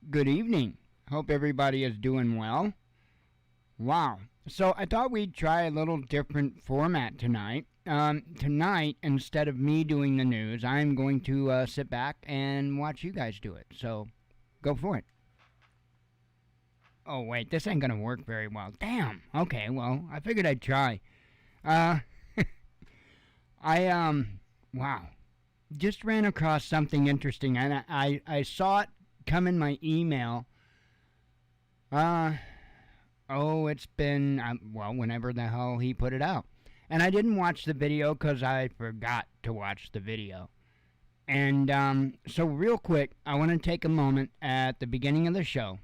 Good evening. Hope everybody is doing well. Wow. So I thought we'd try a little different format tonight. Tonight, instead of me doing the news, I'm going to sit back and watch you guys do it. So go for it. Oh, wait, this ain't going to work very well. Damn. Okay, well, I figured I'd try. Uh, wow. Just ran across something interesting, and I saw it come in my email. It's been, whenever the hell he put it out. And I didn't watch the video because I forgot to watch the video. And so real quick, I want to take a moment at the beginning of the show.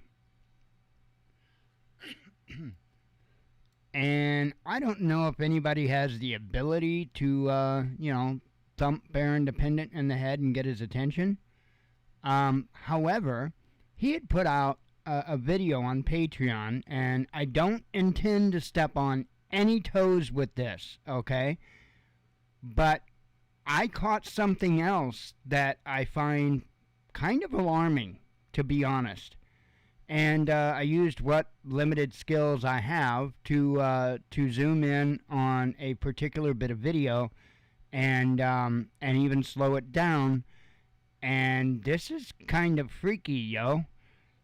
And I don't know if anybody has the ability to, thump Bear Independent in the head and get his attention. However, he had put out a video on Patreon, and I don't intend to step on any toes with this, okay? But I caught something else that I find kind of alarming, to be honest. And I used what limited skills I have to zoom in on a particular bit of video and even slow it down. And this is kind of freaky, yo.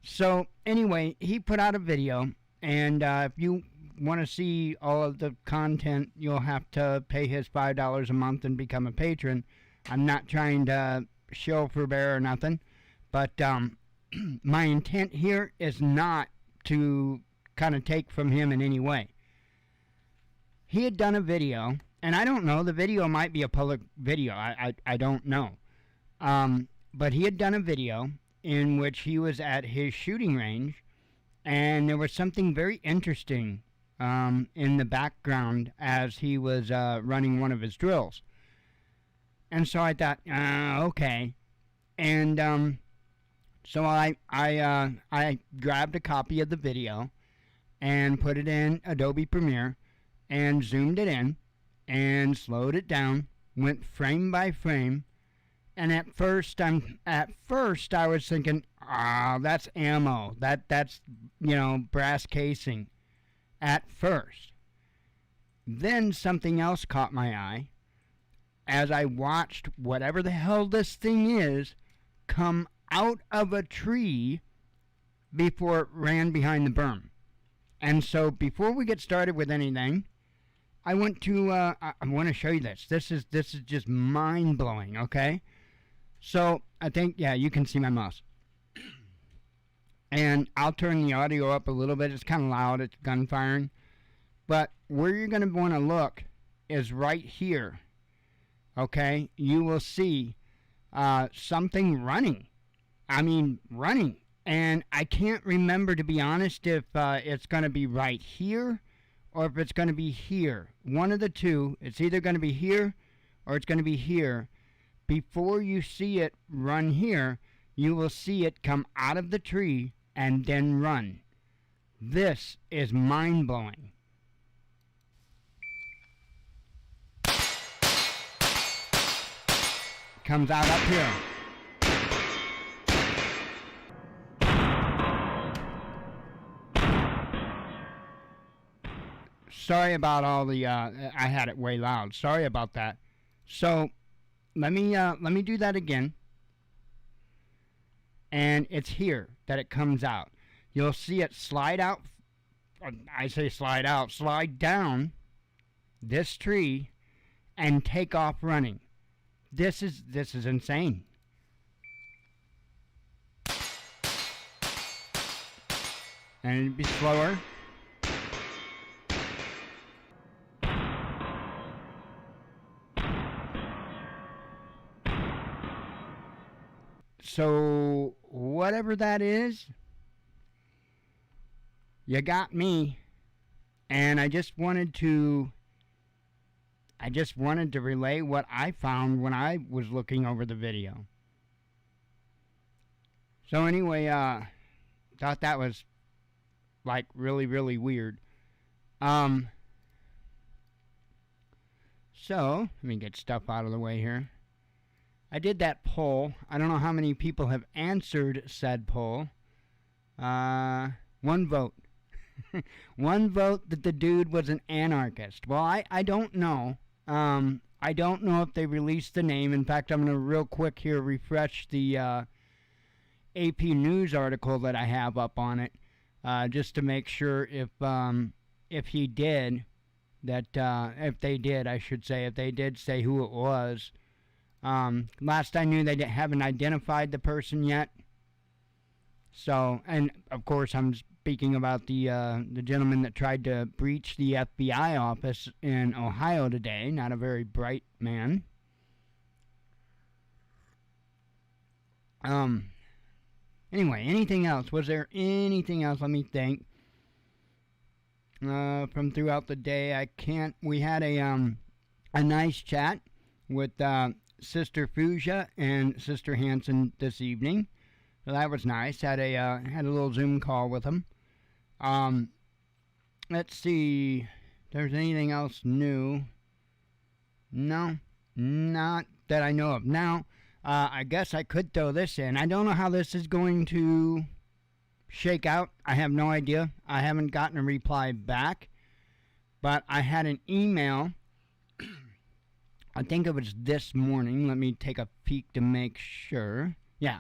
So anyway, he put out a video, and if you want to see all of the content, you'll have to pay his $5 a month and become a patron. I'm not trying to show for Bear or nothing, but my intent here is not to kind of take from him in any way. He had done a video, and I don't know, the video might be a public video, I don't know. But he had done a video in which he was at his shooting range, and there was something very interesting in the background as he was running one of his drills. And so I thought, okay. And so I grabbed a copy of the video and put it in Adobe Premiere and zoomed it in and slowed it down, went frame by frame. And at first I was thinking, that's ammo. That's brass casing. At first. Then something else caught my eye as I watched whatever the hell this thing is come out of a tree before it ran behind the berm. And so before we get started with anything, I want to show you this. This is just mind blowing, okay? So, I think, yeah, you can see my mouse. And I'll turn the audio up a little bit. It's kind of loud. It's gun firing. But where you're going to want to look is right here. Okay? You will see something running. I mean, running. And I can't remember, to be honest, if it's going to be right here or if it's going to be here. One of the two. It's either going to be here or it's going to be here. Before you see it run here, you will see it come out of the tree and then run. This is mind-blowing. Comes out up here. Sorry about all the, I had it way loud. Sorry about that. So, let me do that again. And it's here that it comes out. You'll see it slide out. I say slide out. Slide down this tree and take off running. This is insane. And it'd be slower. So, whatever that is, you got me, and I just wanted to relay what I found when I was looking over the video. So anyway, thought that was, like, really, really weird. So, let me get stuff out of the way here. I did that poll. I don't know how many people have answered said poll. One vote. One vote that the dude was an anarchist. Well, I don't know. I don't know if they released the name. In fact, I'm going to real quick here refresh the AP News article that I have up on it, just to make sure if he did, that if they did, I should say, if they did say who it was. Last I knew, they haven't identified the person yet. So, and of course, I'm speaking about the gentleman that tried to breach the FBI office in Ohio today. Not a very bright man. Anyway, anything else? Was there anything else? Let me think. From throughout the day, I can't. We had a nice chat with Sister Fuchsia and Sister Hanson this evening. So that was nice. Had a little Zoom call with them. Let's see if there's anything else new. No, not that I know of. Now, I guess I could throw this in. I don't know how this is going to shake out. I have no idea. I haven't gotten a reply back. But I had an email. I think it was this morning. Let me take a peek to make sure. Yeah.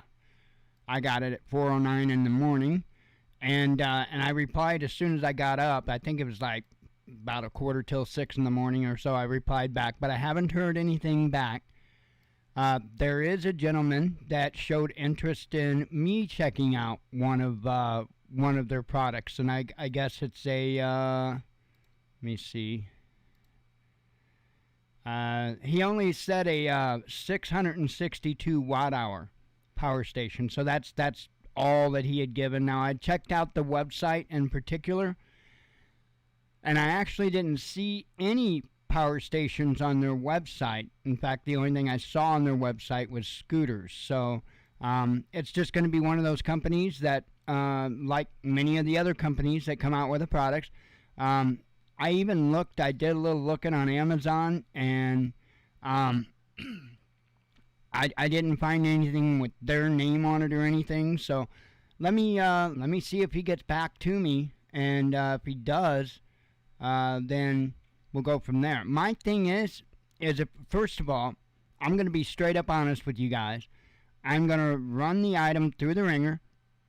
I got it at 4:09 in the morning, and I replied as soon as I got up. I think it was like about 5:45 in the morning or so. I replied back, but I haven't heard anything back. There is a gentleman that showed interest in me checking out one of their products, and I guess it's a let me see. He only said a 662 watt hour power station, so that's all that he had given. Now, I checked out the website in particular, and I actually didn't see any power stations on their website. In fact, the only thing I saw on their website was scooters. So it's just going to be one of those companies that, like many of the other companies that come out with the products, I even looked, I did a little looking on Amazon, and I didn't find anything with their name on it or anything. So let me see if he gets back to me, and if he does, then we'll go from there. My thing is if, first of all, I'm going to be straight up honest with you guys. I'm going to run the item through the ringer.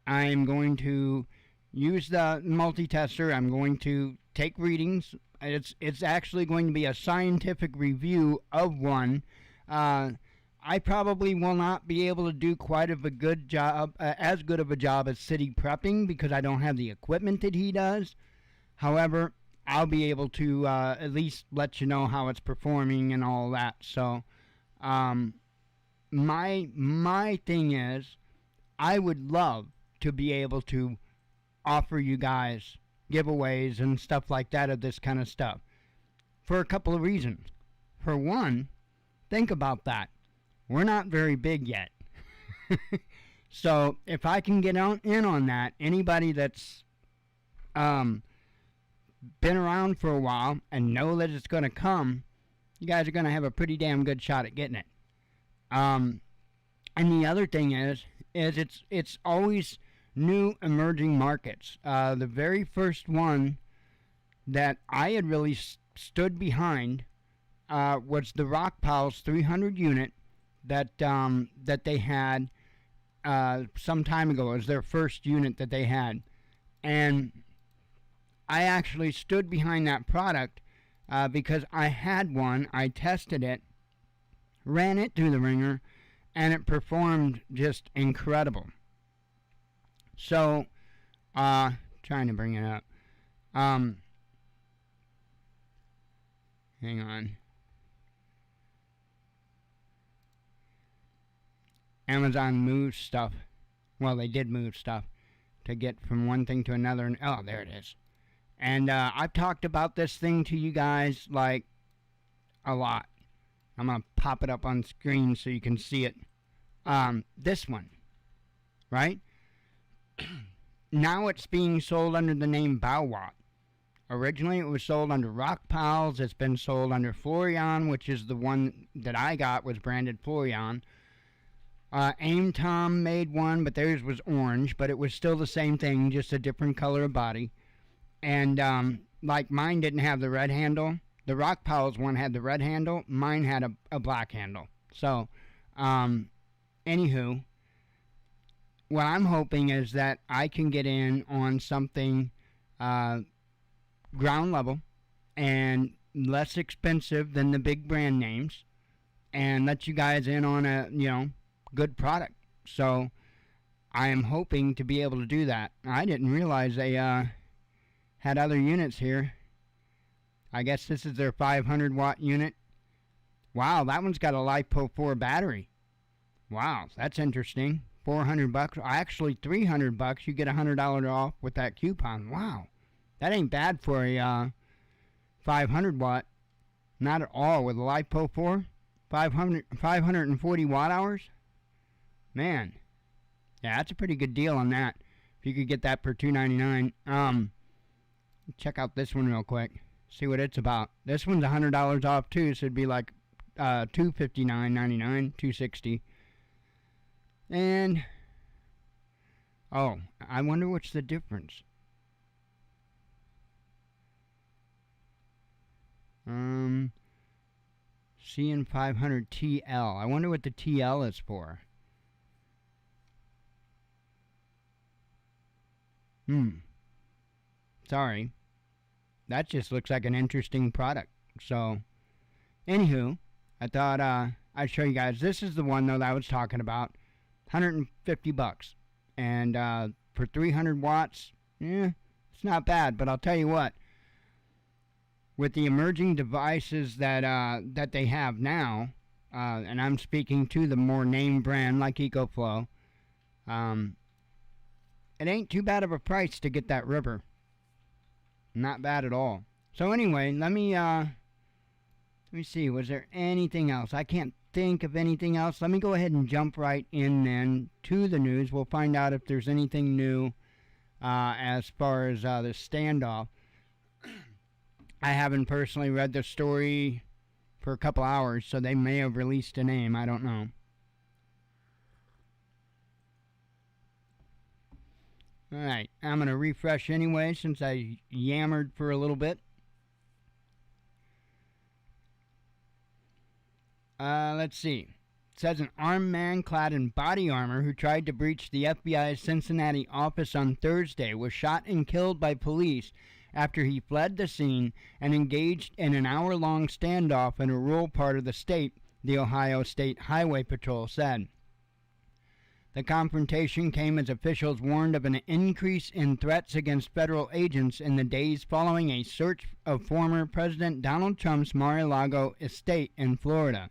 I'm going to use the multi-tester. I'm going to take readings. It's actually going to be a scientific review of one. I probably will not be able to do quite of a good job, as good of a job as city prepping, because I don't have the equipment that he does. However, I'll be able to at least let you know how it's performing and all that. So, my thing is, I would love to be able to offer you guys giveaways and stuff like that of this kind of stuff for a couple of reasons. For one, think about that. We're not very big yet. So if I can get in on that, anybody that's been around for a while and know that it's going to come, you guys are going to have a pretty damn good shot at getting it. And the other thing is it's always new emerging markets. The very first one that I had really stood behind was the Rockpals 300 unit that they had some time ago. It was their first unit that they had, and I actually stood behind that product because I had one. I tested it, ran it through the ringer, and it performed just incredible. So, trying to bring it up. Hang on. Amazon moves stuff. Well, they did move stuff to get from one thing to another. And, oh, there it is. And I've talked about this thing to you guys, like, a lot. I'm going to pop it up on screen so you can see it. This one, right? Now it's being sold under the name Bowwatt. Originally, it was sold under Rockpals. It's been sold under Florian, which is the one that I got was branded Florian. Aim Tom made one, but theirs was orange, but it was still the same thing, just a different color of body. And like mine didn't have the red handle. The Rock Pals one had the red handle. Mine had a black handle. So, anywho, what I'm hoping is that I can get in on something ground level and less expensive than the big brand names, and let you guys in on a good product. So I am hoping to be able to do that. I didn't realize they had other units here. I guess this is their 500 watt unit. Wow, that one's got a LiPo 4 battery. Wow, that's interesting. $400, actually $300. You get $100 off with that coupon. Wow, that ain't bad for a 500 watt. Not at all with a LiPo 4. 540 watt hours. Man, yeah, that's a pretty good deal on that. If you could get that for $299. Check out this one real quick. See what it's about. This one's $100 off too, so it'd be like $259.99, $260. And oh, I wonder what's the difference. CN500 TL. I wonder what the TL is for. Sorry. That just looks like an interesting product. So, anywho, I thought I'd show you guys. This is the one, though, that I was talking about. $150. And for 300 watts, it's not bad. But I'll tell you what. With the emerging devices that they have now, and I'm speaking to the more name brand like EcoFlow, it ain't too bad of a price to get that river. Not bad at all. So anyway, let me see. Was there anything else? I can't think of anything else. Let me go ahead and jump right in then to the news. We'll find out if there's anything new as far as the standoff. I haven't personally read the story for a couple hours, so they may have released a name. I don't know. Alright, I'm going to refresh anyway since I yammered for a little bit. Let's see. It says an armed man clad in body armor who tried to breach the FBI's Cincinnati office on Thursday was shot and killed by police after he fled the scene and engaged in an hour-long standoff in a rural part of the state, the Ohio State Highway Patrol said. The confrontation came as officials warned of an increase in threats against federal agents in the days following a search of former President Donald Trump's Mar-a-Lago estate in Florida.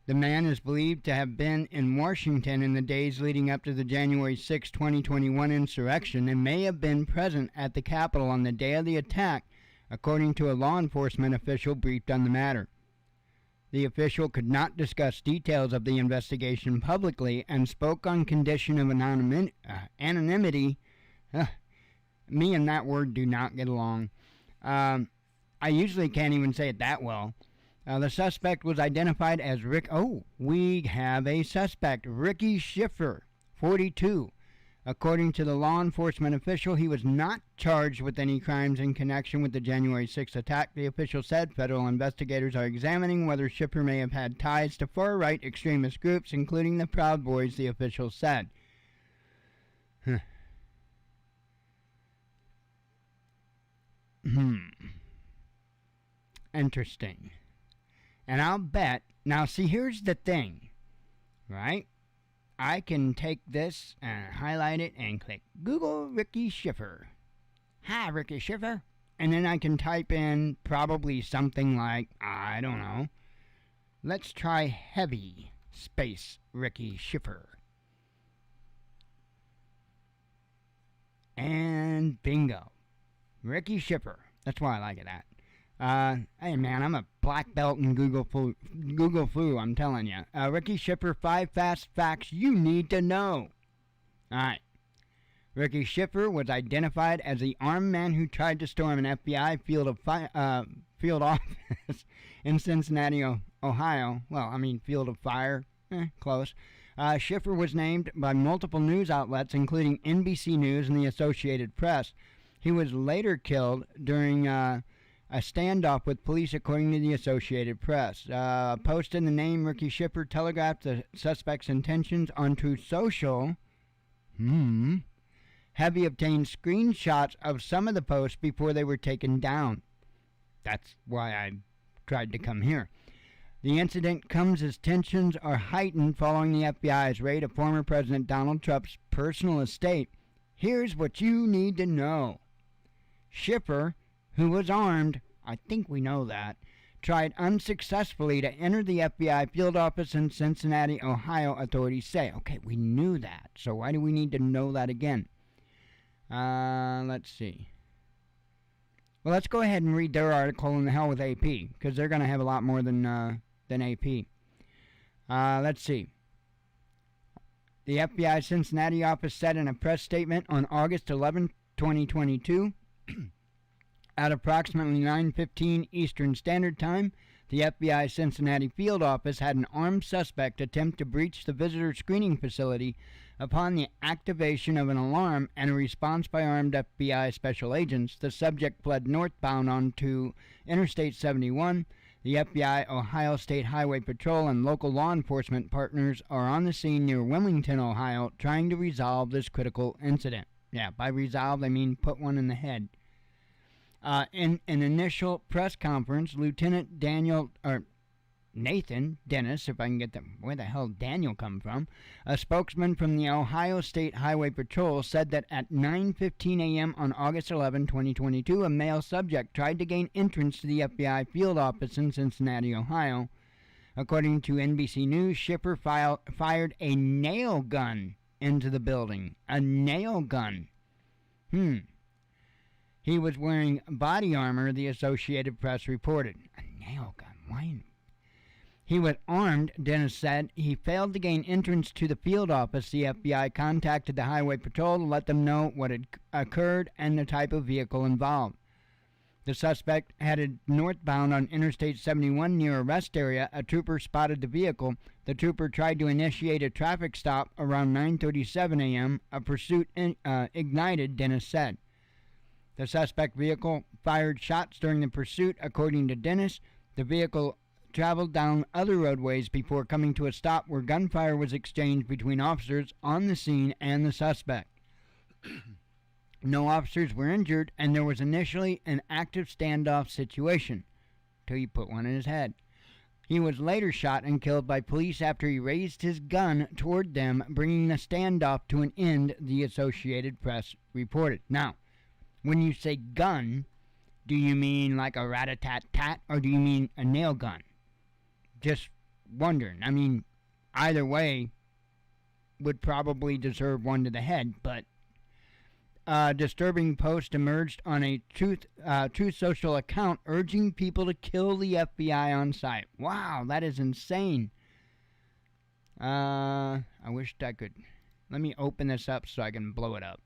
The man is believed to have been in Washington in the days leading up to the January 6, 2021 insurrection and may have been present at the Capitol on the day of the attack, according to a law enforcement official briefed on the matter. The official could not discuss details of the investigation publicly and spoke on condition of anonymity. Me and that word do not get along. I usually can't even say it that well. The suspect was identified as Rick. Oh, we have a suspect, Ricky Schiffer, 42. According to the law enforcement official, he was not charged with any crimes in connection with the January 6th attack. The official said federal investigators are examining whether Schiffer may have had ties to far-right extremist groups, including the Proud Boys, the official said. Interesting. And I'll bet, now see, here's the thing, right? I can take this and highlight it and click Google Ricky Schiffer. Hi, Ricky Schiffer. And then I can type in probably something like, I don't know, let's try heavy space Ricky Schiffer. And bingo. Ricky Schiffer. That's why I like it at. Hey man, I'm a black belt in Google flu, I'm telling you. Ricky Schiffer, 5 fast facts you need to know. Alright. Ricky Schiffer was identified as the armed man who tried to storm an FBI field office in Cincinnati, Ohio. Well, I mean, field of fire. Close. Schiffer was named by multiple news outlets, including NBC News and the Associated Press. He was later killed during a standoff with police, according to the Associated Press. A post in the name Ricky Schiffer telegraphed the suspect's intentions on Truth Social. Heavy obtained screenshots of some of the posts before they were taken down. That's why I tried to come here. The incident comes as tensions are heightened following the FBI's raid of former President Donald Trump's personal estate. Here's what you need to know. Schiffer, who was armed, I think we know that, tried unsuccessfully to enter the FBI field office in Cincinnati, Ohio, authorities say. Okay, we knew that, so why do we need to know that again? Let's see. Well, let's go ahead and read their article in the hell with AP, because they're going to have a lot more than AP. Let's see. The FBI Cincinnati office said in a press statement on August 11, 2022, at approximately 9:15 Eastern Standard Time, the FBI Cincinnati field office had an armed suspect attempt to breach the visitor screening facility. Upon the activation of an alarm and a response by armed FBI special agents, the subject fled northbound onto Interstate 71. The FBI, Ohio State Highway Patrol, and local law enforcement partners are on the scene near Wilmington, Ohio, trying to resolve this critical incident. Yeah, by resolve, they mean put one in the head. In an initial press conference, Lieutenant Nathan Dennis, if I can get them, where the hell did Daniel come from? A spokesman from the Ohio State Highway Patrol said that at 9:15 a.m. on August 11, 2022, a male subject tried to gain entrance to the FBI field office in Cincinnati, Ohio. According to NBC News, Schiffer fired a nail gun into the building. A nail gun. He was wearing body armor, the Associated Press reported. A nail gun? Why? He was armed, Dennis said. He failed to gain entrance to the field office. The FBI contacted the Highway Patrol to let them know what had occurred and the type of vehicle involved. The suspect headed northbound on Interstate 71 near a rest area. A trooper spotted the vehicle. The trooper tried to initiate a traffic stop around 9:37 a.m. A pursuit ignited, Dennis said. The suspect vehicle fired shots during the pursuit, according to Dennis. The vehicle traveled down other roadways before coming to a stop where gunfire was exchanged between officers on the scene and the suspect. No officers were injured, and there was initially an active standoff situation, till you put one in his head. He was later shot and killed by police after he raised his gun toward them, bringing the standoff to an end, the Associated Press reported. Now, when you say gun, do you mean like a rat-a-tat-tat, or do you mean a nail gun? Just wondering. I mean, either way would probably deserve one to the head, but a disturbing post emerged on a Truth Social account urging people to kill the FBI on site. Wow, that is insane. I wished I could. Let me open this up so I can blow it up.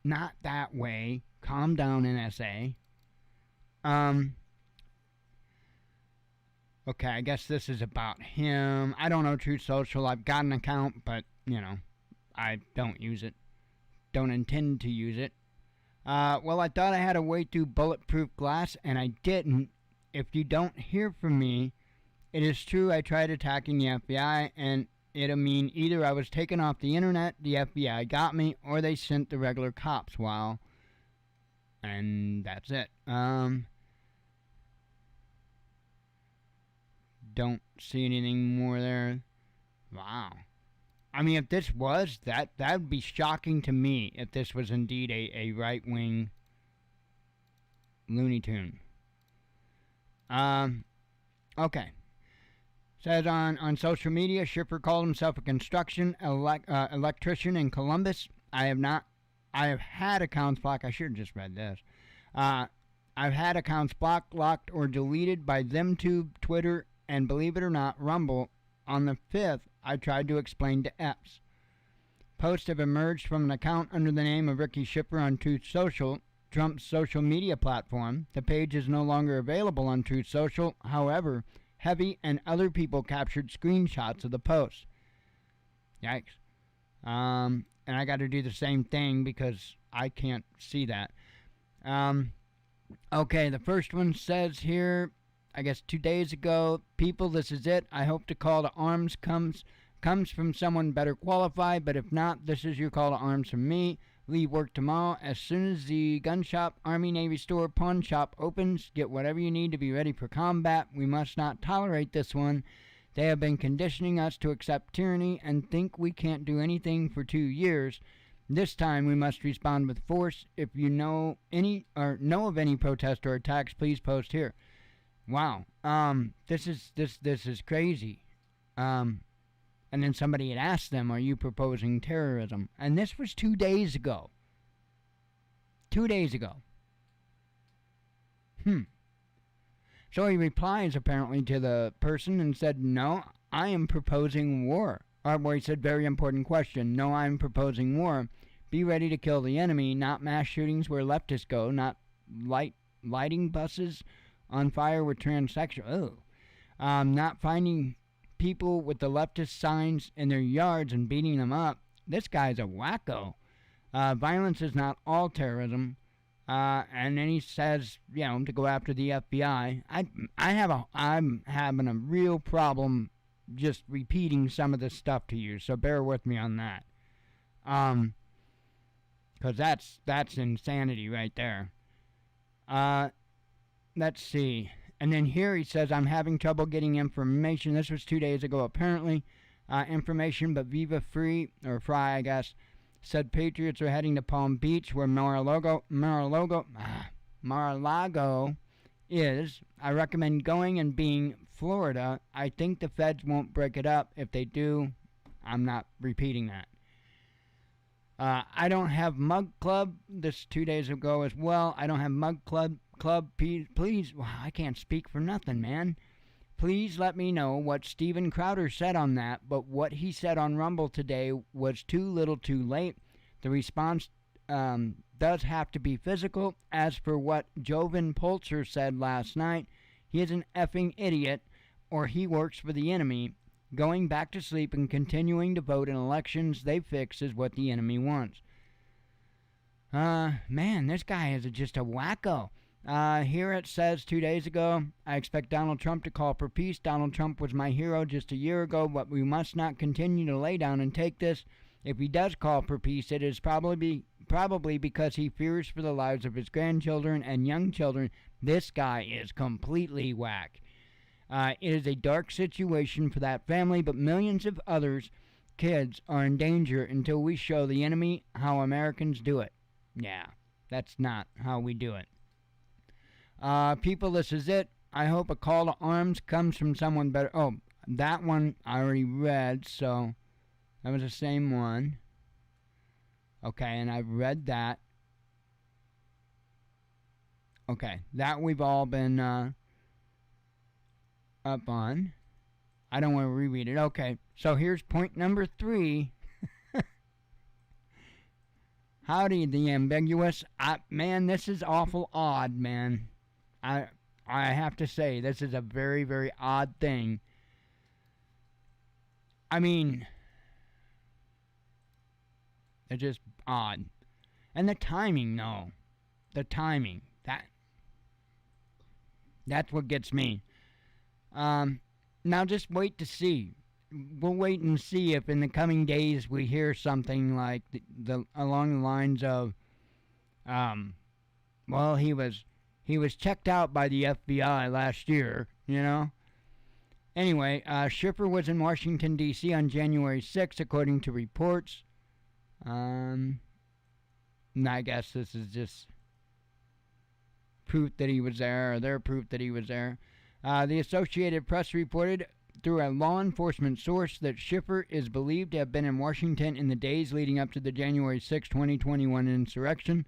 Not that way. Calm down, NSA. Okay, I guess this is about him. I don't know Truth Social. I've got an account, but, I don't use it. Don't intend to use it. Well, I thought I had a way through bulletproof glass, and I didn't. If you don't hear from me, it is true I tried attacking the FBI, and it'll mean either I was taken off the internet, the FBI got me, or they sent the regular cops. And that's it. Don't see anything more there. Wow. I mean, if this was, that would be shocking to me if this was indeed a right-wing Looney Tune. Okay. Says on social media, Schiffer called himself a construction electrician in Columbus. I have had accounts blocked. I should have just read this. I've had accounts blocked, locked, or deleted by ThemeTube, Twitter, and believe it or not, Rumble. On the 5th, I tried to explain to Epps. Posts have emerged from an account under the name of Ricky Schiffer on Truth Social, Trump's social media platform. The page is no longer available on Truth Social. However, Heavy and other people captured screenshots of the post. Yikes. And I got to do the same thing because I can't see that. Okay, the first one says here, I guess 2 days ago, people, this is it. I hope the call to arms comes from someone better qualified, but if not, this is your call to arms from me. Leave work tomorrow. As soon as the gun shop, Army, Navy store, pawn shop opens, get whatever you need to be ready for combat. We must not tolerate this one. They have been conditioning us to accept tyranny and think we can't do anything for 2 years. This time we must respond with force. If you know of any protest or attacks, please post here. Wow. This is crazy. And then somebody had asked them, are you proposing terrorism? And this was 2 days ago. 2 days ago. So he replies apparently to the person and said, no, I am proposing war. Or he said, very important question. No, I'm proposing war. Be ready to kill the enemy, not mass shootings where leftists go, not lighting buses on fire with transsexual. Not finding people with the leftist signs in their yards and beating them up. This guy's a wacko. Violence is not all terrorism. And then he says, to go after the FBI. I'm having a real problem just repeating some of this stuff to you, so bear with me on that. Because that's insanity right there. Let's see. And then here he says, I'm having trouble getting information. This was 2 days ago, apparently. Information, but Viva Free, or Fry, I guess, said Patriots are heading to Palm Beach, where Mar-a-Lago is. I recommend going and being Florida. I think the feds won't break it up. If they do, I'm not repeating that. I don't have Mug Club. This 2 days ago as well. I don't have Mug Club. Please, I can't speak for nothing, man. Please let me know what Steven Crowder said on that, but what he said on Rumble today was too little too late. The response does have to be physical. As for what Jovan Pulcher said last night, he is an effing idiot, or he works for the enemy. Going back to sleep and continuing to vote in elections they fix is what the enemy wants. Man, this guy is just a wacko. Here it says 2 days ago, I expect Donald Trump to call for peace. Donald Trump was my hero just a year ago, but we must not continue to lay down and take this. If he does call for peace, it is probably because he fears for the lives of his grandchildren and young children. This guy is completely whack. It is a dark situation for that family, but millions of others, kids, are in danger until we show the enemy how Americans do it. Yeah, that's not how we do it. People, this is it. I hope a call to arms comes from someone better. Oh, that one I already read, so that was the same one. Okay, and I've read that. Okay, that we've all been up on. I don't want to reread it. Okay, so here's point number 3. Howdy, the ambiguous. Man, this is awful odd, man. I have to say, this is a very, very odd thing. I mean, it's just odd. And the timing, no. The timing. That's what gets me. Now just wait to see. We'll wait and see if in the coming days we hear something like along the lines of, well, he was checked out by the FBI last year, Anyway, Schiffer was in Washington, D.C. on January 6th, according to reports. And I guess this is just proof that he was there, or their proof that he was there. The Associated Press reported through a law enforcement source that Schiffer is believed to have been in Washington in the days leading up to the January 6, 2021 insurrection.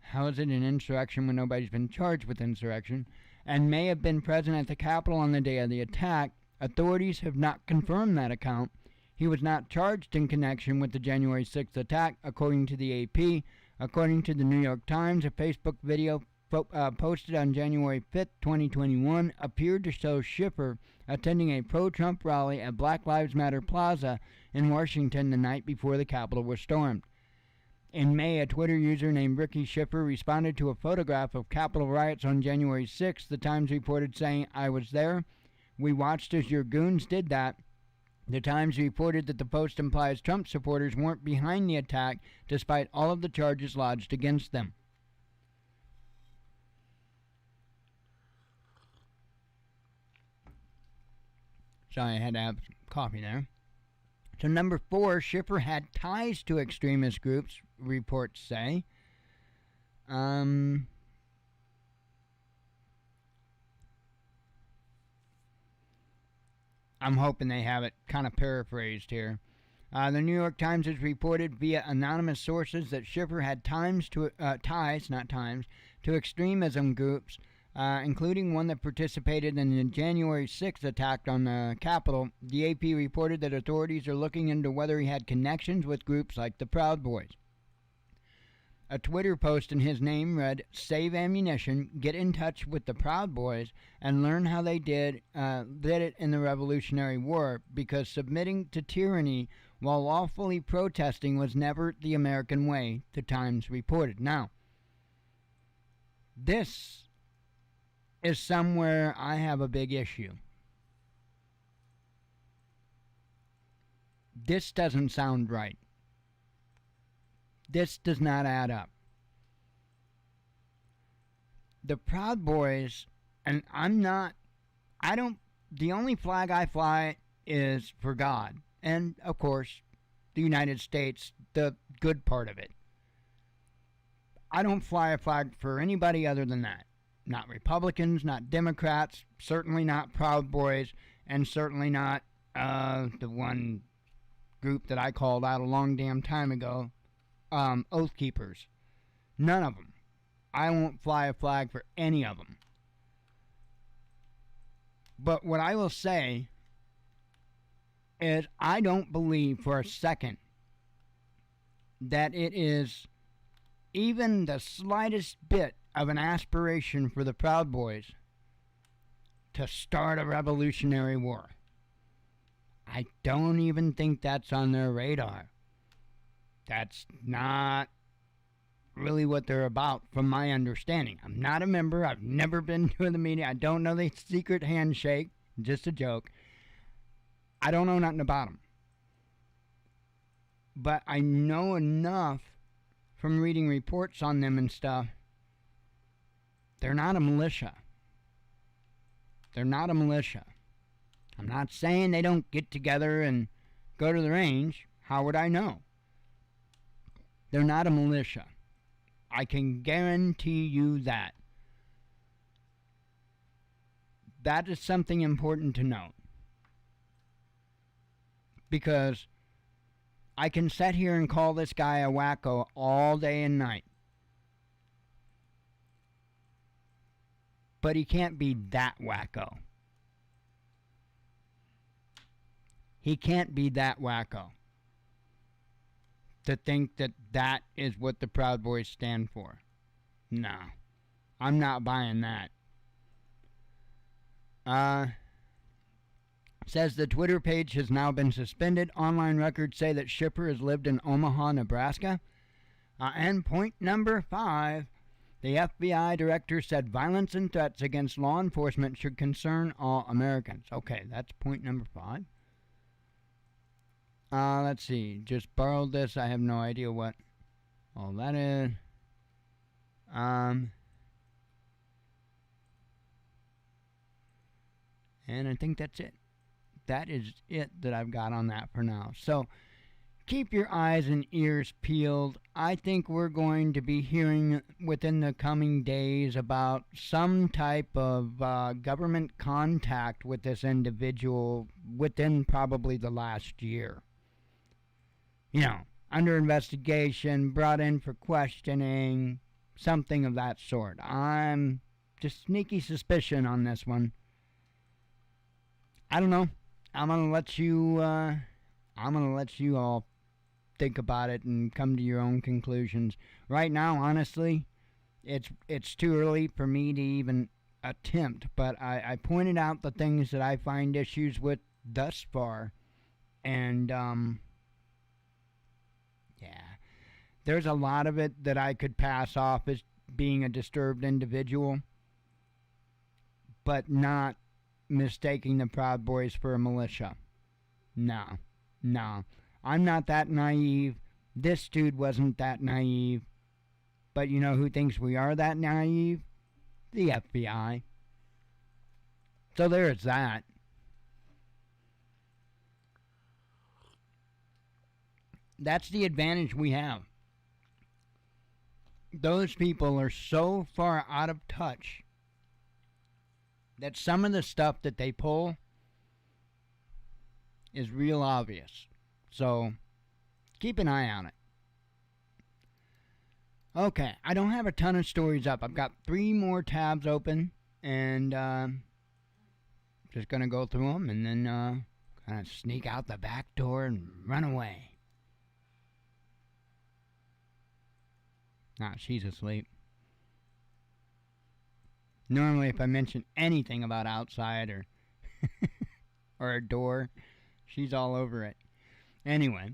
How is it an insurrection when nobody's been charged with insurrection? And may have been present at the Capitol on the day of the attack. Authorities have not confirmed that account. He was not charged in connection with the January 6th attack, according to the AP. According to the New York Times, a Facebook video posted on January 5th, 2021, appeared to show Schiffer attending a pro-Trump rally at Black Lives Matter Plaza in Washington the night before the Capitol was stormed. In May, a Twitter user named Ricky Schiffer responded to a photograph of Capitol riots on January 6th. The Times reported saying, "I was there. We watched as your goons did that." The Times reported that the post implies Trump supporters weren't behind the attack despite all of the charges lodged against them. Sorry, I had to have some coffee there. So number 4, Schiffer had ties to extremist groups, reports say. I'm hoping they have it kind of paraphrased here. The New York Times has reported via anonymous sources that Schiffer had ties to extremism groups, including one that participated in the January 6th attack on the Capitol. The AP reported that authorities are looking into whether he had connections with groups like the Proud Boys. A Twitter post in his name read, "Save ammunition, get in touch with the Proud Boys, and learn how they did it in the Revolutionary War, because submitting to tyranny while lawfully protesting was never the American way," the Times reported. Now, this is somewhere I have a big issue. This doesn't sound right. This does not add up. The Proud Boys, and the only flag I fly is for God. And, of course, the United States, the good part of it. I don't fly a flag for anybody other than that. Not Republicans, not Democrats, certainly not Proud Boys, and certainly not the one group that I called out a long damn time ago, Oath Keepers. None of them. I won't fly a flag for any of them. But what I will say is I don't believe for a second that it is even the slightest bit of an aspiration for the Proud Boys to start a revolutionary war. I don't even think that's on their radar. That's not really what they're about, from my understanding. I'm not a member. I've never been to the meeting. I don't know the secret handshake. Just a joke. I don't know nothing about them. But I know enough from reading reports on them and stuff. They're not a militia. They're not a militia. I'm not saying they don't get together and go to the range. How would I know? They're not a militia. I can guarantee you that. That is something important to note. Because I can sit here and call this guy a wacko all day and night. But he can't be that wacko. He can't be that wacko to think that that is what the Proud Boys stand for. No, I'm not buying that. Says the Twitter page has now been suspended. Online records say that Schiffer has lived in Omaha, Nebraska. And point number 5, the FBI director said violence and threats against law enforcement should concern all Americans. Okay, that's point number 5. Let's see. Just borrowed this. I have no idea what all that is. And I think that's it. That is it that I've got on that for now. So keep your eyes and ears peeled. I think we're going to be hearing within the coming days about some type of government contact with this individual within probably the last year. You know, under investigation, brought in for questioning, something of that sort. I'm just sneaky suspicion on this one. I don't know. I'm gonna let you all think about it and come to your own conclusions. Right now, honestly, It's too early for me to even attempt, but I pointed out the things that I find issues with thus far, and yeah, there's a lot of it that I could pass off as being a disturbed individual, but not mistaking the Proud Boys for a militia. No, no, I'm not that naive. This dude wasn't that naive. But you know who thinks we are that naive? The FBI. So there's that. That's the advantage we have. Those people are so far out of touch that some of the stuff that they pull is real obvious. So keep an eye on it. Okay, I don't have a ton of stories up. I've got 3 more tabs open, and just going to go through them and then kind of sneak out the back door and run away. Ah, she's asleep. Normally, if I mention anything about outside or or a door, she's all over it. Anyway,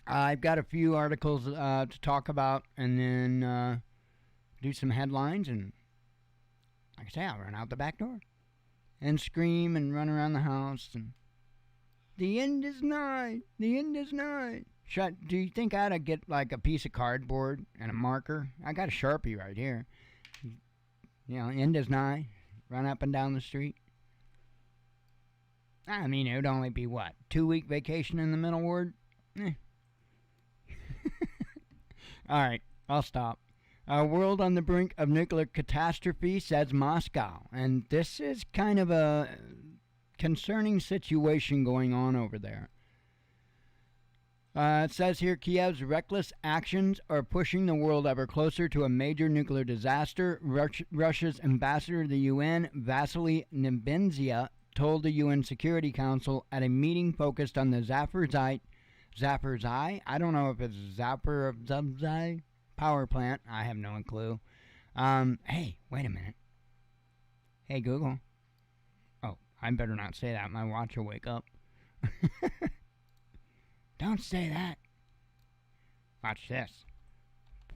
I've got a few articles to talk about, and then do some headlines, and like I say, I'll run out the back door and scream and run around the house, and the end is nigh. The end is nigh. Do you think I ought to get like a piece of cardboard and a marker? I got a Sharpie right here. You know, end is nigh. Run up and down the street. I mean, it would only be what? 2-week vacation in the middle ward? Alright, I'll stop. A world on the brink of nuclear catastrophe, says Moscow. And this is kind of a concerning situation going on over there. It says here, Kiev's reckless actions are pushing the world ever closer to a major nuclear disaster. Russia's ambassador to the UN, Vasily Nebenzia, told the UN Security Council at a meeting focused on the Zaporizhzhia I don't know if it's Zaporizhzhia power plant. I have no clue. Hey, wait a minute. Hey, Google. Oh, I better not say that. My watch will wake up. Don't say that. Watch this.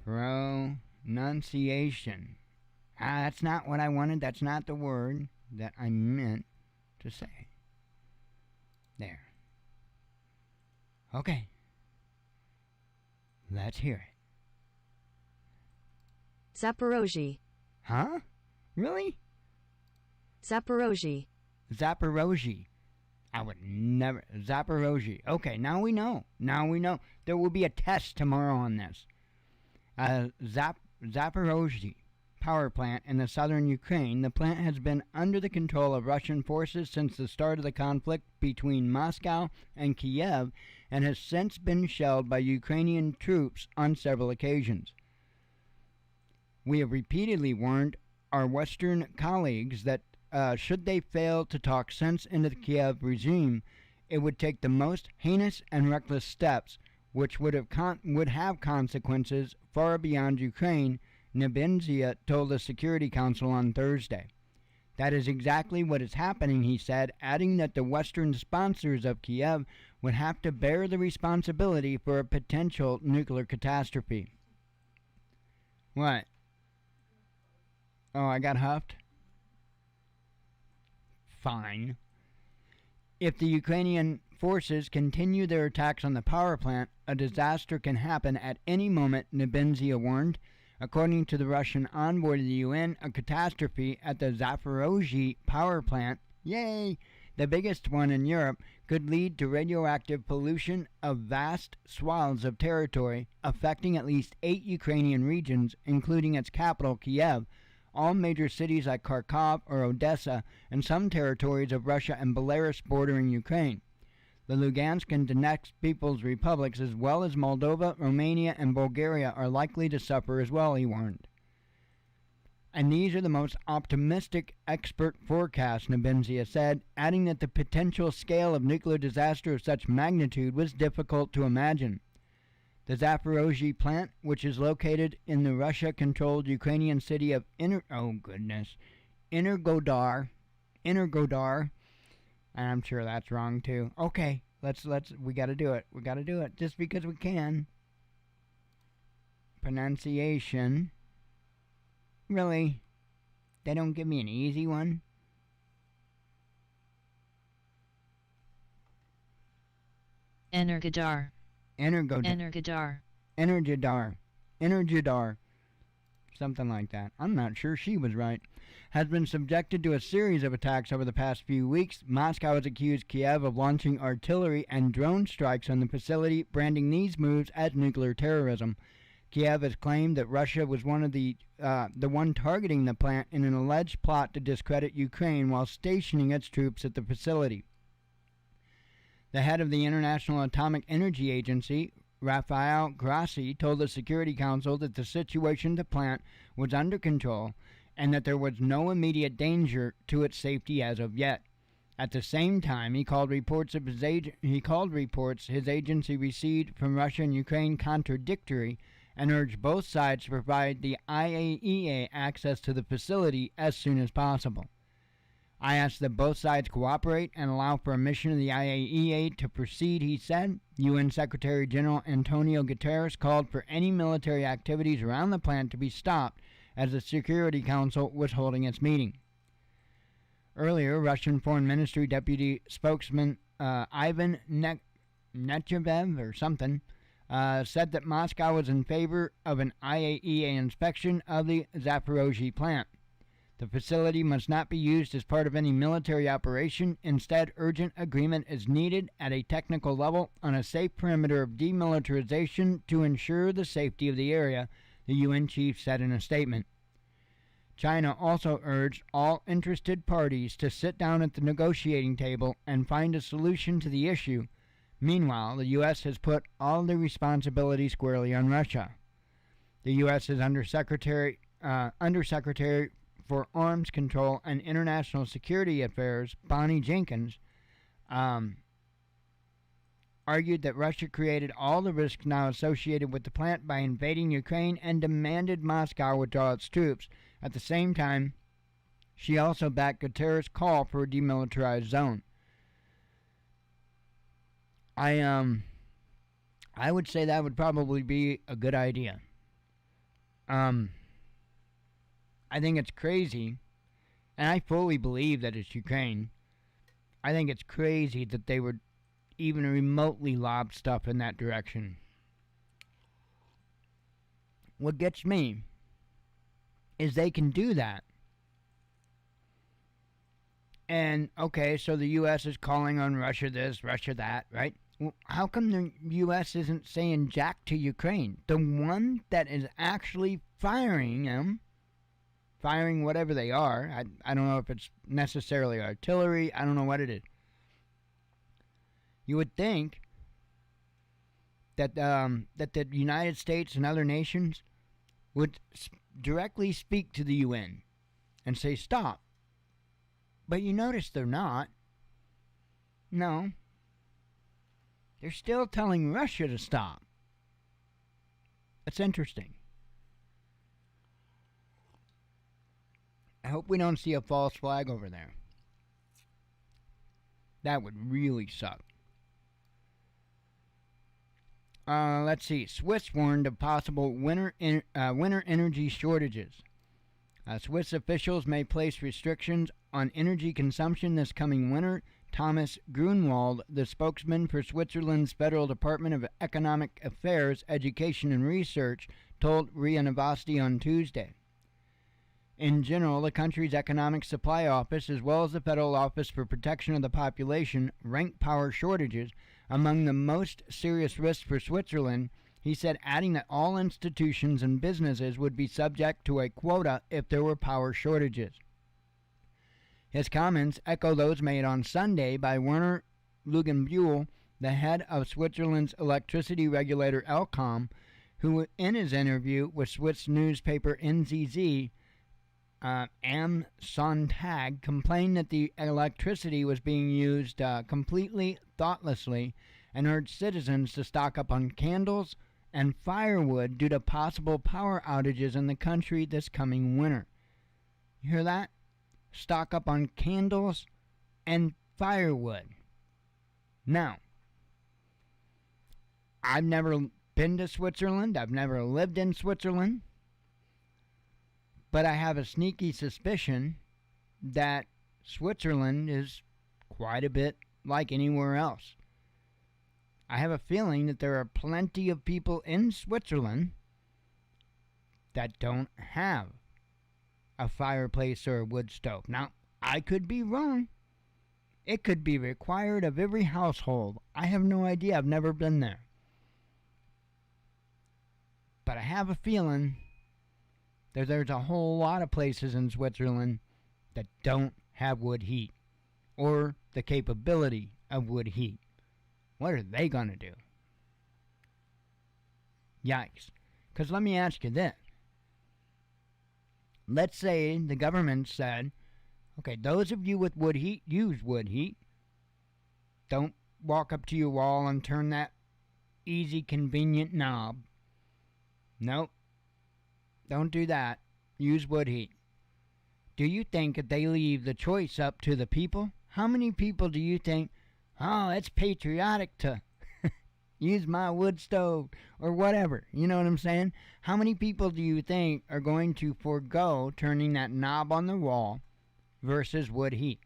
Pronunciation. That's not what I wanted. That's not the word that I meant to say. There. Okay. Let's hear it. Zaporozhye. Huh? Really? Zaporozhye. Zaporozhye. I would never. Zaporozhye. Okay, now we know. Now we know. There will be a test tomorrow on this. Zaporozhye power plant in the southern Ukraine. The plant has been under the control of Russian forces since the start of the conflict between Moscow and Kiev, and has since been shelled by Ukrainian troops on several occasions. We have repeatedly warned our Western colleagues that should they fail to talk sense into the Kiev regime, it would take the most heinous and reckless steps, which would have consequences far beyond Ukraine, Nebenzia told the Security Council on Thursday. That is exactly what is happening, he said, adding that the Western sponsors of Kiev would have to bear the responsibility for a potential nuclear catastrophe. What? Oh, I got huffed? Fine. If the Ukrainian forces continue their attacks on the power plant, a disaster can happen at any moment, Nebenzia warned. According to the Russian envoy to the UN, a catastrophe at the Zaporozhye power plant, yay, the biggest one in Europe, could lead to radioactive pollution of vast swaths of territory, affecting at least 8 Ukrainian regions, including its capital, Kiev, all major cities like Kharkov or Odessa, and some territories of Russia and Belarus bordering Ukraine. The Lugansk and Donetsk People's Republics, as well as Moldova, Romania, and Bulgaria, are likely to suffer as well, he warned. And these are the most optimistic expert forecasts, Nebenzia said, adding that the potential scale of nuclear disaster of such magnitude was difficult to imagine. The Zaporozhye plant, which is located in the Russia-controlled Ukrainian city of Energodar, and I'm sure that's wrong too. Okay, we got to do it. We got to do it just because we can. Pronunciation. Really? They don't give me an easy one? Energodar. Something like that. I'm not sure she was right. Has been subjected to a series of attacks over the past few weeks. Moscow has accused Kiev of launching artillery and drone strikes on the facility, branding these moves as nuclear terrorism. Kiev has claimed that Russia was the one targeting the plant in an alleged plot to discredit Ukraine while stationing its troops at the facility. The head of the International Atomic Energy Agency, Rafael Grossi, told the Security Council that the situation at the plant was under control and that there was no immediate danger to its safety as of yet. At the same time, he called reports his agency received from Russia and Ukraine contradictory and urged both sides to provide the IAEA access to the facility as soon as possible. I asked that both sides cooperate and allow for a mission of the IAEA to proceed, he said. UN Secretary General Antonio Guterres called for any military activities around the plant to be stopped as the Security Council was holding its meeting. Earlier, Russian Foreign Ministry Deputy Spokesman Ivan Nechayev or something said that Moscow was in favor of an IAEA inspection of the Zaporozhye plant. The facility must not be used as part of any military operation. Instead, urgent agreement is needed at a technical level on a safe perimeter of demilitarization to ensure the safety of the area, the UN chief said in a statement. China also urged all interested parties to sit down at the negotiating table and find a solution to the issue. Meanwhile, the U.S. has put all the responsibility squarely on Russia. The U.S.'s Undersecretary for Arms Control and International Security Affairs, Bonnie Jenkins, argued that Russia created all the risks now associated with the plant by invading Ukraine and demanded Moscow withdraw its troops. At the same time, she also backed Guterres' call for a demilitarized zone. I would say that would probably be a good idea. I think it's crazy, and I fully believe that it's Ukraine. I think it's crazy that they would even remotely lob stuff in that direction. What gets me is they can do that. And, okay, so the U.S. is calling on Russia this, Russia that, right? Well, how come the U.S. isn't saying jack to Ukraine? The one that is actually firing them, firing whatever they are. I don't know if it's necessarily artillery. I don't know what it is. You would think that that the United States and other nations would directly speak to the UN and say stop. But you notice they're not. No. They're still telling Russia to stop. That's interesting. I hope we don't see a false flag over there. That would really suck. Let's see. Swiss warned of possible winter energy shortages. Swiss officials may place restrictions on energy consumption this coming winter. Thomas Grunwald, the spokesman for Switzerland's Federal Department of Economic Affairs, Education and Research, told RIA Novosti on Tuesday. In general, the country's Economic Supply Office, as well as the Federal Office for Protection of the Population, rank power shortages among the most serious risks for Switzerland, he said, adding that all institutions and businesses would be subject to a quota if there were power shortages. His comments echo those made on Sunday by Werner Lugenbuehl, the head of Switzerland's electricity regulator Elcom, who in his interview with Swiss newspaper NZZ, Am Sonntag, complained that the electricity was being used completely thoughtlessly and urged citizens to stock up on candles and firewood due to possible power outages in the country this coming winter. You hear that? Stock up on candles and firewood. Now, I've never been to Switzerland. I've never lived in Switzerland. But I have a sneaky suspicion that Switzerland is quite a bit like anywhere else. I have a feeling that there are plenty of people in Switzerland that don't have a fireplace or a wood stove. Now, I could be wrong. It could be required of every household. I have no idea. I've never been there. But I have a feeling that there's a whole lot of places in Switzerland that don't have wood heat or the capability of wood heat. What are they going to do? Yikes. Because let me ask you this. Let's say the government said, okay, those of you with wood heat, use wood heat. Don't walk up to your wall and turn that easy, convenient knob. Nope. Don't do that. Use wood heat. Do you think if they leave the choice up to the people, how many people do you think, oh, it's patriotic to use my wood stove or whatever? You know what I'm saying? How many people do you think are going to forego turning that knob on the wall versus wood heat?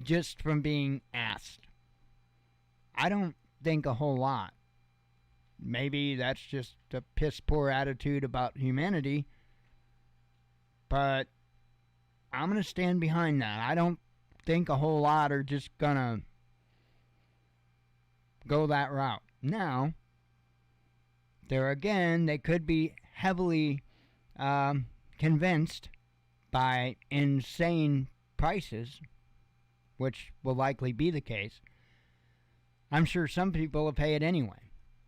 Just from being asked. I don't think a whole lot. Maybe that's just a piss poor attitude about humanity. But I'm going to stand behind that. I don't think a whole lot are just going to go that route. Now, there again, they could be heavily convinced by insane prices, which will likely be the case. I'm sure some people will pay it anyway.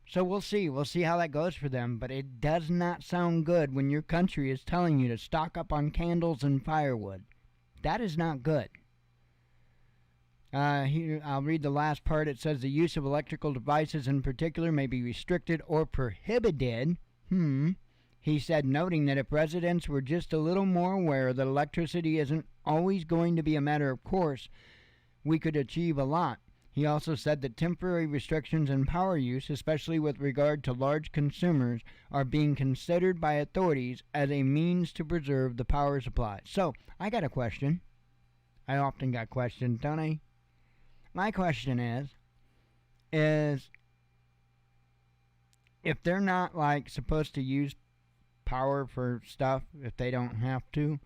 So we'll see. We'll see how that goes for them. But it does not sound good when your country is telling you to stock up on candles and firewood. That is not good. Here, I'll read the last part. It says the use of electrical devices in particular may be restricted or prohibited. He said, noting that if residents were just a little more aware that electricity isn't always going to be a matter of course, we could achieve a lot. He also said that temporary restrictions in power use, especially with regard to large consumers, are being considered by authorities as a means to preserve the power supply. So, I got a question. I often got questions, don't I? My question is if they're not like supposed to use power for stuff if they don't have to,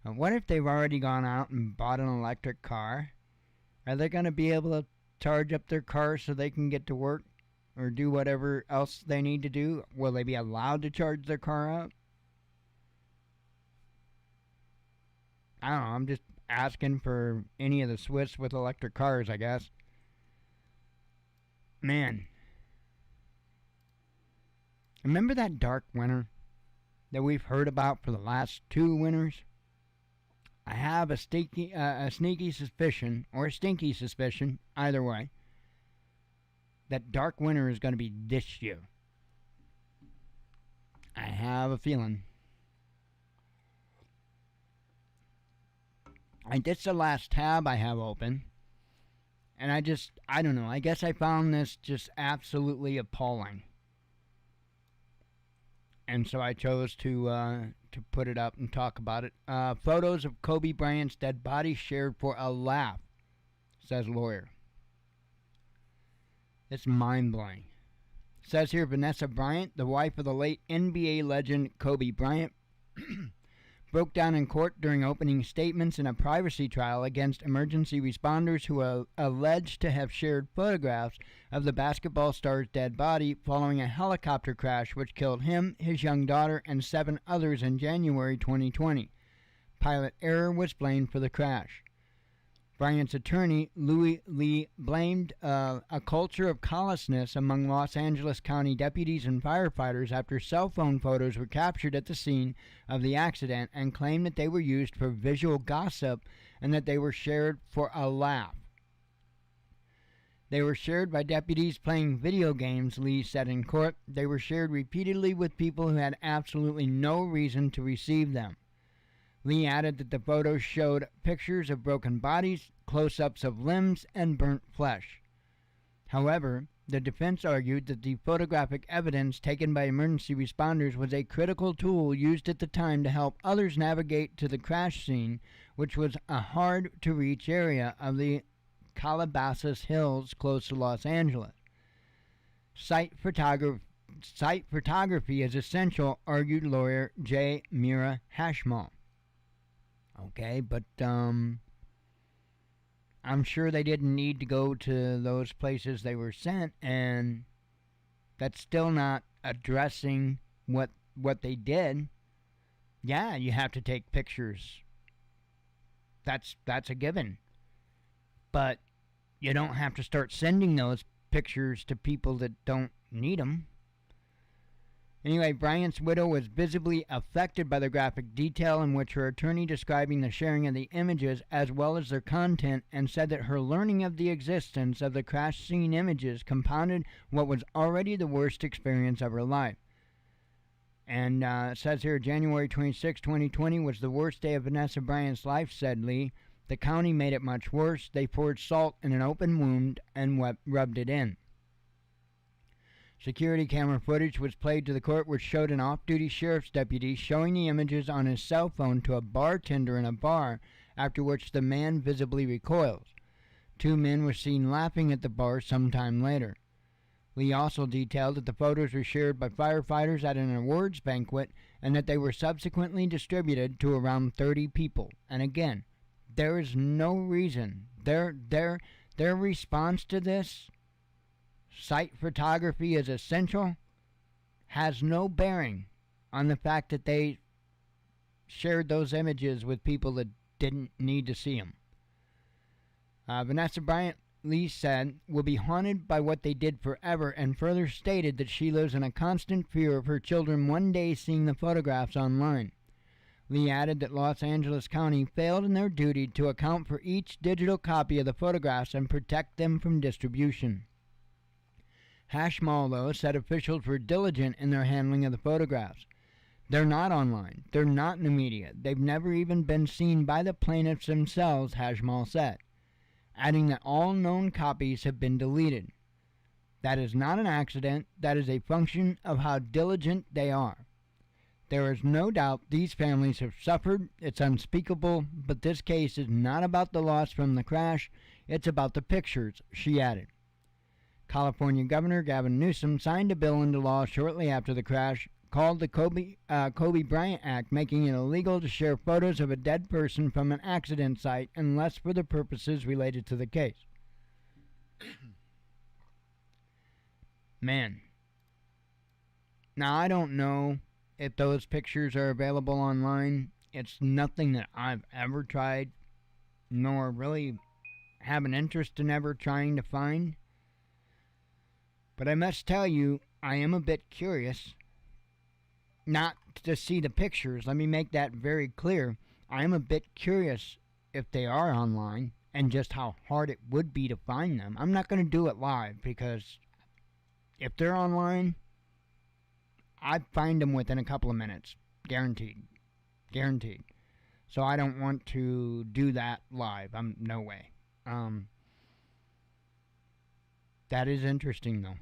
what if they've already gone out and bought an electric car? Are they going to be able to charge up their car so they can get to work or do whatever else they need to do? Will they be allowed to charge their car up? I don't know. I'm just asking for any of the Swiss with electric cars, I guess. Man. Remember that dark winter that we've heard about for the last 2 winters? I have a sneaky suspicion, or a stinky suspicion, either way, that dark winter is going to be this year. I have a feeling. This is the last tab I have open, and I don't know, I guess I found this just absolutely appalling. And so I chose to put it up and talk about it. Photos of Kobe Bryant's dead body shared for a laugh, says lawyer. It's mind-blowing. It says here, Vanessa Bryant, the wife of the late NBA legend Kobe Bryant, broke down in court during opening statements in a privacy trial against emergency responders who are alleged to have shared photographs of the basketball star's dead body following a helicopter crash which killed him, his young daughter, and 7 others in January 2020. Pilot error was blamed for the crash. Bryant's attorney, Louis Lee, blamed a culture of callousness among Los Angeles County deputies and firefighters after cell phone photos were captured at the scene of the accident and claimed that they were used for visual gossip and that they were shared for a laugh. They were shared by deputies playing video games, Lee said in court. They were shared repeatedly with people who had absolutely no reason to receive them. Lee added that the photos showed pictures of broken bodies, close-ups of limbs, and burnt flesh. However, the defense argued that the photographic evidence taken by emergency responders was a critical tool used at the time to help others navigate to the crash scene, which was a hard-to-reach area of the Calabasas Hills close to Los Angeles. Site photography is essential, argued lawyer J. Mira Hashmal. Okay, but I'm sure they didn't need to go to those places they were sent, and that's still not addressing what they did. Yeah, you have to take pictures. That's a given. But you don't have to start sending those pictures to people that don't need them. Anyway, Bryant's widow was visibly affected by the graphic detail in which her attorney describing the sharing of the images as well as their content, and said that her learning of the existence of the crash scene images compounded what was already the worst experience of her life. And it says here, January 26, 2020 was the worst day of Vanessa Bryant's life, said Lee. The county made it much worse. They poured salt in an open wound and rubbed it in. Security camera footage was played to the court, which showed an off-duty sheriff's deputy showing the images on his cell phone to a bartender in a bar, after which the man visibly recoils. Two men were seen laughing at the bar sometime later. Lee also detailed that the photos were shared by firefighters at an awards banquet and that they were subsequently distributed to around 30 people. And again, there is no reason. Their response to this, site photography is essential, has no bearing on the fact that they shared those images with people that didn't need to see them. Vanessa Bryant, Lee said, will be haunted by what they did forever, and further stated that she lives in a constant fear of her children one day seeing the photographs online. Lee added that Los Angeles County failed in their duty to account for each digital copy of the photographs and protect them from distribution. Hashmal, though, said officials were diligent in their handling of the photographs. They're not online. They're not in the media. They've never even been seen by the plaintiffs themselves, Hashmal said, adding that all known copies have been deleted. That is not an accident. That is a function of how diligent they are. There is no doubt these families have suffered. It's unspeakable, but this case is not about the loss from the crash. It's about the pictures, she added. California Governor Gavin Newsom signed a bill into law shortly after the crash called the Kobe Bryant Act, making it illegal to share photos of a dead person from an accident site unless for the purposes related to the case. Man. Now, I don't know if those pictures are available online. It's nothing that I've ever tried, nor really have an interest in ever trying to find. But I must tell you, I am a bit curious. Not to see the pictures, let me make that very clear. I am a bit curious if they are online and just how hard it would be to find them. I'm not going to do it live because if they're online, I'd find them within a couple of minutes. Guaranteed. Guaranteed. So I don't want to do that live. No way. That is interesting, though.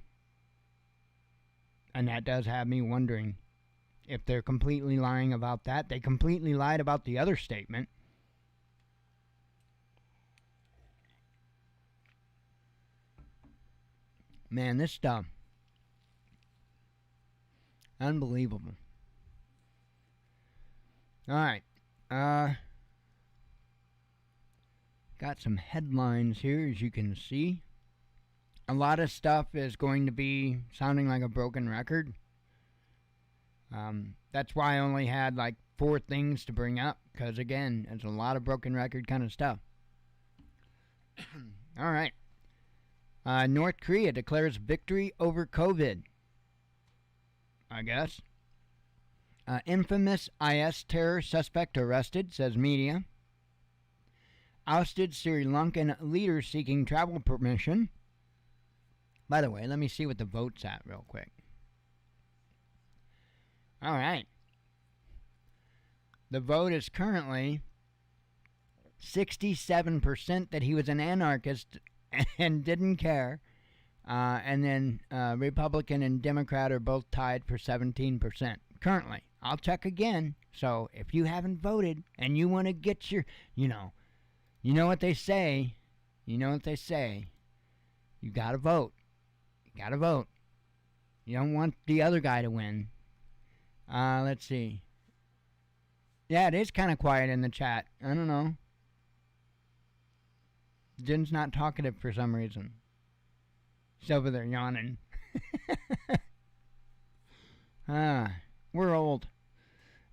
And that does have me wondering if they're completely lying about that. They completely lied about the other statement. Man, this stuff. Unbelievable. Alright. Got some headlines here, as you can see. A lot of stuff is going to be sounding like a broken record. That's why I only had like 4 things to bring up, because again, it's a lot of broken record kind of stuff. Alright. North Korea declares victory over COVID. I guess. Infamous IS terror suspect arrested, says media. Ousted Sri Lankan leader seeking travel permission. By the way, let me see what the vote's at real quick. All right. The vote is currently 67% that he was an anarchist and didn't care. And then Republican and Democrat are both tied for 17% currently. I'll check again. So if you haven't voted and you want to get your, you know what they say. You know what they say. You got to vote. You got to vote. You don't want the other guy to win. Let's see. Yeah, it is kind of quiet in the chat. I don't know. Jen's not talkative for some reason. She's over there yawning. We're old.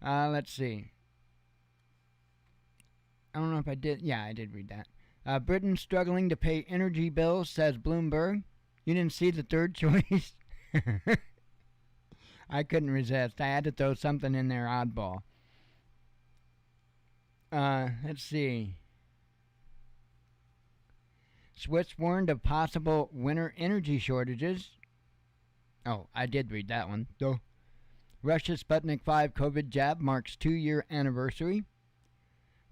Let's see. I don't know if I did. Yeah, I did read that. Britain struggling to pay energy bills, says Bloomberg. You didn't see the third choice? I couldn't resist. I had to throw something in there oddball. Let's see. Swiss warned of possible winter energy shortages. Oh, I did read that one. Duh. Russia's Sputnik 5 COVID jab marks 2-year anniversary.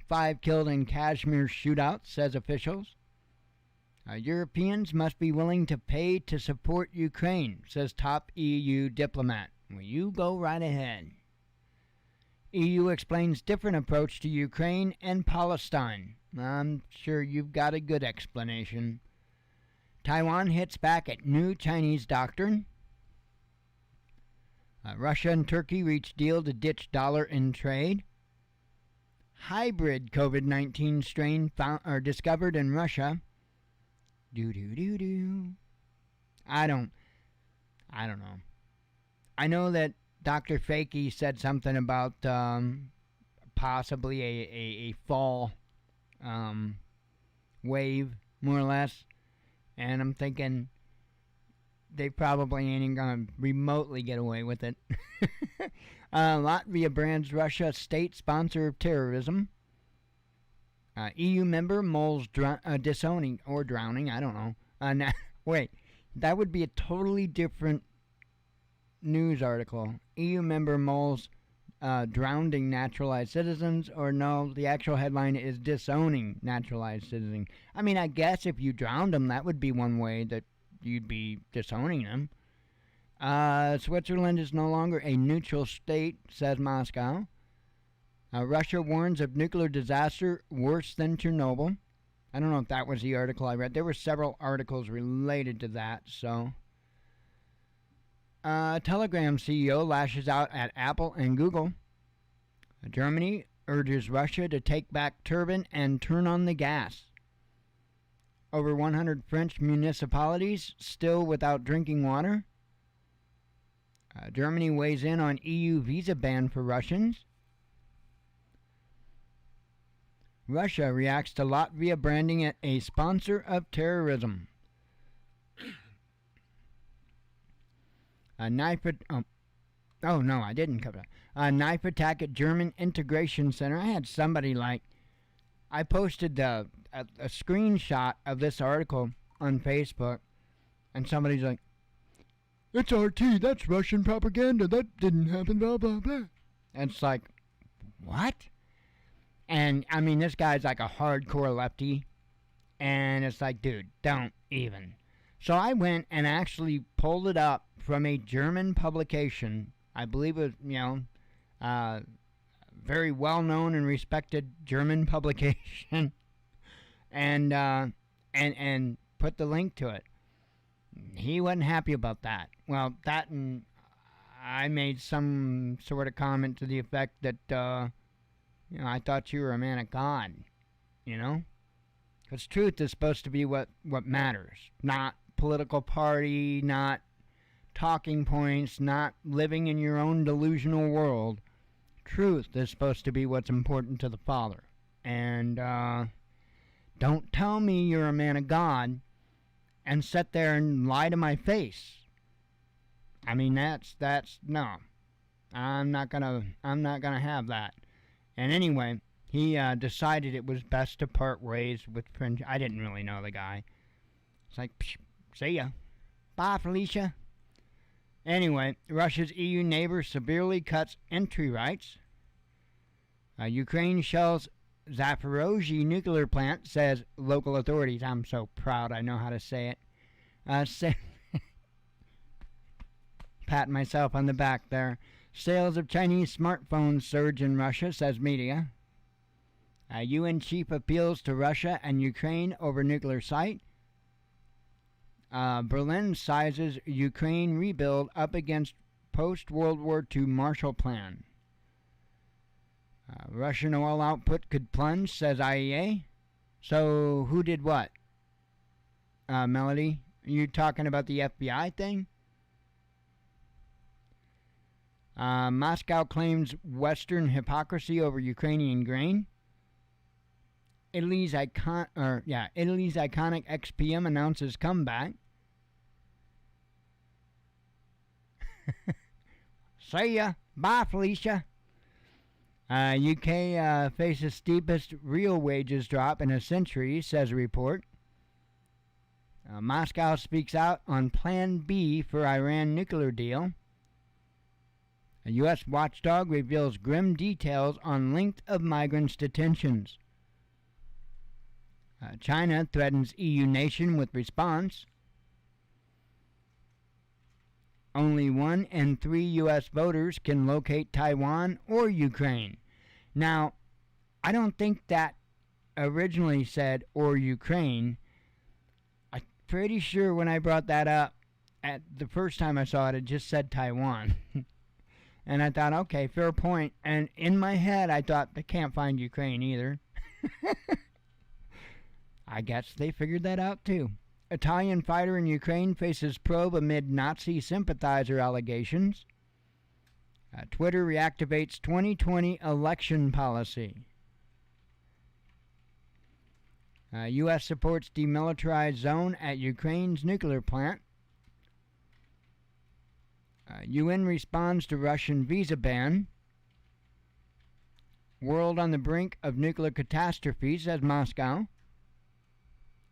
5 killed in Kashmir shootout, says officials. Europeans must be willing to pay to support Ukraine, says top EU diplomat. Well, you go right ahead. EU explains different approach to Ukraine and Palestine. I'm sure you've got a good explanation. Taiwan hits back at new Chinese doctrine. Russia and Turkey reach deal to ditch dollar in trade. Hybrid COVID-19 strain discovered in Russia. I don't know. I know that Dr. Fakey said something about possibly a fall wave, more or less. And I'm thinking they probably ain't going to remotely get away with it. Latvia brands Russia state sponsor of terrorism. EU member moles disowning or drowning. I don't know. Wait, that would be a totally different news article. EU member moles drowning naturalized citizens, or no, the actual headline is disowning naturalized citizens. I mean, I guess if you drowned them, that would be one way that you'd be disowning them. Switzerland is no longer a neutral state, says Moscow. Russia warns of nuclear disaster worse than Chernobyl. I don't know if that was the article I read. There were several articles related to that, so. Telegram CEO lashes out at Apple and Google. Germany urges Russia to take back turbine and turn on the gas. Over 100 French municipalities still without drinking water. Germany weighs in on EU visa ban for Russians. Russia reacts to Latvia branding it a sponsor of terrorism. A knife no, I didn't cover that. A knife attack at German integration center. I had somebody I posted a screenshot of this article on Facebook, and somebody's like, "It's RT, that's Russian propaganda, that didn't happen, blah, blah, blah." And it's like, what? And, I mean, this guy's like a hardcore lefty, and it's like, dude, don't even. So I went and actually pulled it up from a German publication. I believe it was, very well-known and respected German publication, and put the link to it. He wasn't happy about that. Well, that, and I made some sort of comment to the effect that, I thought you were a man of God, Because truth is supposed to be what matters, not political party, not talking points, not living in your own delusional world. Truth is supposed to be what's important to the Father. And don't tell me you're a man of God and sit there and lie to my face. I mean, that's no. I'm not gonna have that. And anyway, he decided it was best to part ways with French. I didn't really know the guy. It's like, see ya. Bye, Felicia. Anyway, Russia's EU neighbor severely cuts entry rights. Ukraine shells Zaporozhye nuclear plant, says local authorities. I'm so proud I know how to say it. Pat myself on the back there. Sales of Chinese smartphones surge in Russia, says media. UN chief appeals to Russia and Ukraine over nuclear site. Berlin sizes Ukraine rebuild up against post-World War II Marshall Plan. Russian oil output could plunge, says IEA. So who did what? Melody, are you talking about the FBI thing? Moscow claims Western hypocrisy over Ukrainian grain. Italy's iconic XPM announces comeback. See ya. Bye, Felicia. UK faces steepest real wages drop in a century, says a report. Moscow speaks out on Plan B for Iran nuclear deal. A U.S. watchdog reveals grim details on length of migrants' detentions. China threatens EU nation with response. Only 1 in 3 U.S. voters can locate Taiwan or Ukraine. Now, I don't think that originally said or Ukraine. I'm pretty sure when I brought that up at the first time I saw it, it just said Taiwan. And I thought, okay, fair point. And in my head, I thought they can't find Ukraine either. I guess they figured that out too. Italian fighter in Ukraine faces probe amid Nazi sympathizer allegations. Twitter reactivates 2020 election policy. U.S. supports demilitarized zone at Ukraine's nuclear plant. UN responds to Russian visa ban. World on the brink of nuclear catastrophe, says Moscow.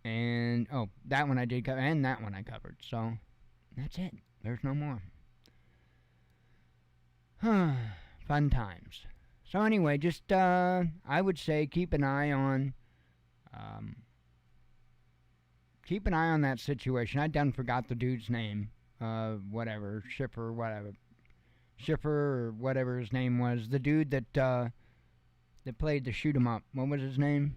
And, that one I did cover, and that one I covered. So, that's it. There's no more. Fun times. So anyway, just, I would say keep an eye on that situation. I done forgot the dude's name. Whatever, Schiffer, or whatever his name was. The dude that played the shoot 'em up. What was his name?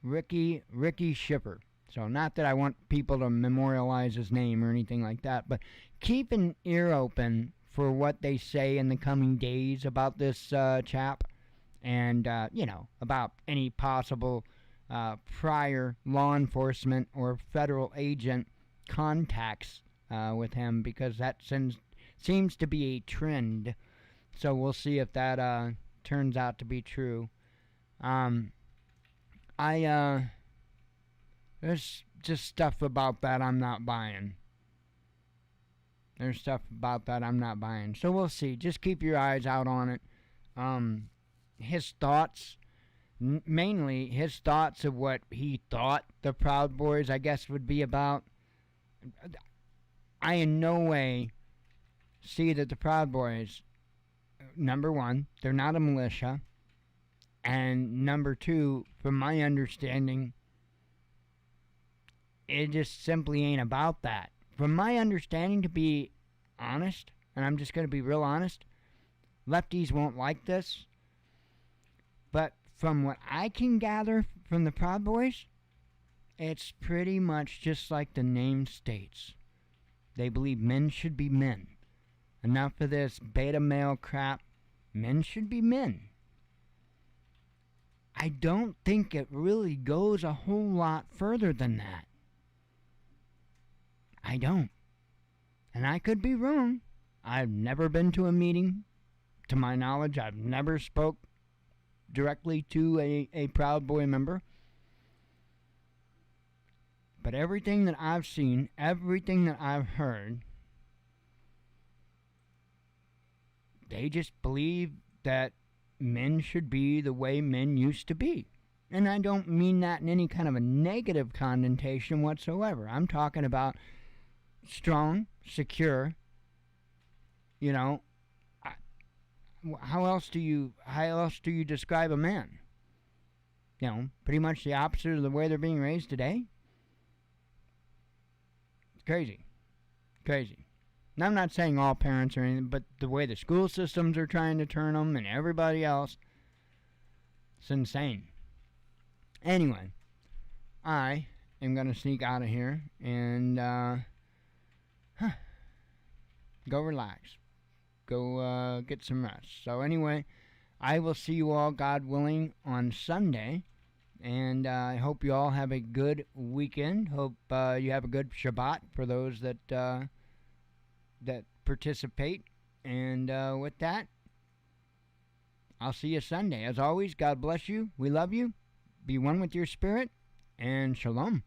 Ricky Schiffer. So not that I want people to memorialize his name or anything like that, but keep an ear open for what they say in the coming days about this chap, and about any possible prior law enforcement or federal agent contacts with him, because that seems to be a trend. So we'll see if that turns out to be true. There's just stuff about that I'm not buying. So we'll see. Just keep your eyes out on it. His thoughts, mainly his thoughts of what he thought the Proud Boys, I guess, would be about. I in no way see that the Proud Boys, number one, they're not a militia. And number two, from my understanding, it just simply ain't about that. From my understanding, to be honest, and I'm just going to be real honest, lefties won't like this. But from what I can gather from the Proud Boys, it's pretty much just like the name states. They believe men should be men. Enough of this beta male crap. Men should be men. I don't think it really goes a whole lot further than that. I don't. And I could be wrong. I've never been to a meeting. To my knowledge, I've never spoke directly to a Proud Boy member. But everything that I've seen, everything that I've heard, they just believe that men should be the way men used to be. And I don't mean that in any kind of a negative connotation whatsoever. I'm talking about strong, secure, you know, how else do you describe a man? Pretty much the opposite of the way they're being raised today. It's crazy. Crazy. And I'm not saying all parents or anything, but the way the school systems are trying to turn them and everybody else, it's insane. Anyway, I am going to sneak out of here and go relax. Go get some rest. So anyway, I will see you all, God willing, on Sunday. And I hope you all have a good weekend. Hope you have a good Shabbat for those that participate. And with that, I'll see you Sunday. As always, God bless you. We love you. Be one with your spirit. And shalom.